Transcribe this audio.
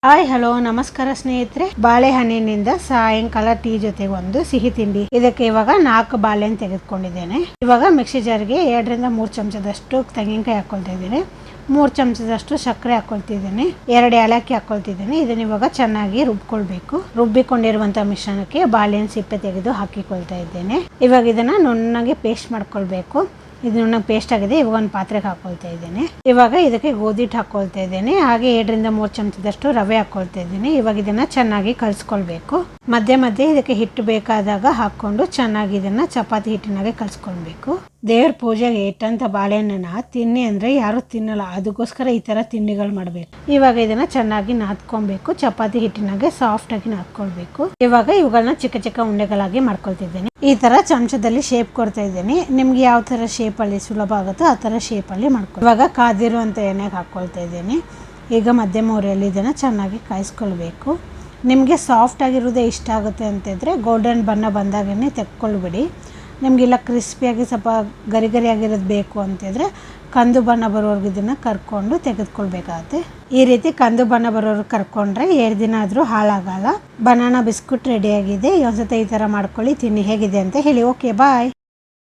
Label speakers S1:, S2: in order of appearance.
S1: Hi hello ನಮಸ್ಕಾರ ಸ್ನೇಹಿತರೆ. ಬಾಳೆಹಣ್ಣಿನಿಂದ ಸಾಯಂಕಾಲ ಟೀ ಜೊತೆಗೆ ಒಂದು ಸಿಹಿ ತಿಂಡಿ. ಇದಕ್ಕೆ ಇವಾಗ 4 ಬಾಳೆಹಣ್ಣು ತೆಗೆದುಕೊಂಡಿದ್ದೇನೆ. ಇವಾಗ ಮಿಕ್ಸಿ ಜಾರ್ಗೆ 2 ರಿಂದ 3 ಚಮಚದಷ್ಟು ತೆಂಗಿನಕಾಯಿ ಹಾಕೊಳ್ತಾ ಇದ್ದೀನಿ. 3 ಚಮಚದಷ್ಟು ಸಕ್ಕರೆ ಹಾಕೊಳ್ತಿದ್ದೀನಿ. 2 ಏಲಕ್ಕಿ ಹಾಕೊಳ್ತಿದ್ದೀನಿ. ಇದನ್ನ ಇವಾಗ ಚೆನ್ನಾಗಿ ರುಬ್ಕೊಳ್ಬೇಕು. ರುಬ್ಬಿಕೊಂಡಿರುವಂತ ಮಿಶ್ರಣಕ್ಕೆ ಬಾಳೆಹಣ್ಣು ಸಿಪ್ಪೆ ತೆಗೆದು ಹಾಕಿಕೊಳ್ತಾ ಇದ್ದೇನೆ. ಇವಾಗ ಇದನ್ನ ನುಣ್ಣಗೆ ಪೇಸ್ಟ್ ಮಾಡ್ಕೊಳ್ಬೇಕು. ಇದು ನುಣ್ಣಗೆ ಪೇಸ್ಟ್ ಆಗಿದೆ. ಇವಾಗ ಒಂದು ಪಾತ್ರೆಗೆ ಹಾಕೊಳ್ತಾ ಇದ್ದೇನೆ. ಇವಾಗ ಇದಕ್ಕೆ ಗೋಧಿ ಹಿಟ್ಟು ಹಾಕೊಳ್ತಾ ಇದ್ದೇನೆ. ಹಾಗೆ 2 ರಿಂದ 3 ಚಮಚದಷ್ಟು ರವೆ ಹಾಕೊಳ್ತಾ ಇದ್ದೀನಿ. ಇವಾಗ ಇದನ್ನ ಚೆನ್ನಾಗಿ ಕಲಿಸ್ಕೊಳ್ಬೇಕು. ಮಧ್ಯೆ ಮಧ್ಯೆ ಇದಕ್ಕೆ ಹಿಟ್ಟು ಬೇಕಾದಾಗ ಹಾಕೊಂಡು ಚೆನ್ನಾಗಿ ಇದನ್ನ ಚಪಾತಿ ಹಿಟ್ಟಿನಾಗೆ ಕಲಿಸ್ಕೊಳ್ಬೇಕು. ದೇವ್ರ ಪೂಜೆಗೆ ಇಟ್ಟಂತ ಬಾಳೆಹಣ್ಣನ್ನ ತಿನ್ನಿ ಅಂದ್ರೆ ಯಾರು ತಿನ್ನಲ್ಲ. ಅದಕ್ಕೋಸ್ಕರ ಈ ತರ ತಿಂಡಿಗಳು ಮಾಡಬೇಕು. ಇವಾಗ ಇದನ್ನ ಚೆನ್ನಾಗಿ ನಾದ್ಕೊಳ್ಬೇಕು. ಚಪಾತಿ ಹಿಟ್ಟಿನಾಗೆ ಸಾಫ್ಟ್ ಆಗಿ ನಾದ್ಕೊಳ್ಬೇಕು. ಇವಾಗ ಇವುಗಳನ್ನ ಚಿಕ್ಕ ಚಿಕ್ಕ ಉಂಡೆಗಳಾಗಿ ಮಾಡ್ಕೊಳ್ತಿದ್ದೇನೆ. ಈ ತರ ಚಮಚದಲ್ಲಿ ಶೇಪ್ ಕೊಡ್ತಾ ಇದ್ದೀನಿ. ನಿಮ್ಗೆ ಯಾವ ತರ ಶೇಪ್ ಅಲ್ಲಿ ಸುಲಭ ಆಗುತ್ತೋ ಆ ತರ ಶೇಪ್ ಅಲ್ಲಿ ಮಾಡ್ಕೊಳ್ಳಿ. ಇವಾಗ ಕಾದಿರುವಂತ ಎಣ್ಣೆಗೆ ಹಾಕೊಳ್ತಾ ಇದ್ದೀನಿ. ಈಗ ಮಧ್ಯಮ ಉರಿಯಲ್ಲಿ ಇದನ್ನ ಚೆನ್ನಾಗಿ ಕಾಯಿಸ್ಕೊಳ್ಬೇಕು. ನಿಮಗೆ ಸಾಫ್ಟ್ ಆಗಿರೋದೇ ಇಷ್ಟ ಆಗುತ್ತೆ ಅಂತಿದ್ರೆ ಗೋಲ್ಡನ್ ಬಣ್ಣ ಬಂದಾಗೇ ತೆಕ್ಕೊಳ್ಬಿಡಿ. ನಿಮಗೆಲ್ಲ ಕ್ರಿಸ್ಪಿಯಾಗಿ ಸ್ವಲ್ಪ ಗರಿ ಗರಿಯಾಗಿರೋದು ಬೇಕು ಅಂತಿದ್ರೆ ಕಂದು ಬಣ್ಣ ಬರೋವರೆಗೂ ಇದನ್ನು ಕರ್ಕೊಂಡು ತೆಗೆದುಕೊಳ್ಬೇಕಾಗುತ್ತೆ. ಈ ರೀತಿ ಕಂದು ಬಣ್ಣ ಬರೋವರೆಗೂ ಕರ್ಕೊಂಡ್ರೆ 2 ದಿನ ಆದರೂ ಹಾಳಾಗಲ್ಲ. ಬನಾನಾ ಬಿಸ್ಕುಟ್ ರೆಡಿಯಾಗಿದೆ. ಒಂದ್ಸತಿ ಈ ಥರ ಮಾಡ್ಕೊಳ್ಳಿ, ತಿನ್ನಿ ಹೇಗಿದೆ ಅಂತ ಹೇಳಿ. ಓಕೆ, ಬಾಯ್.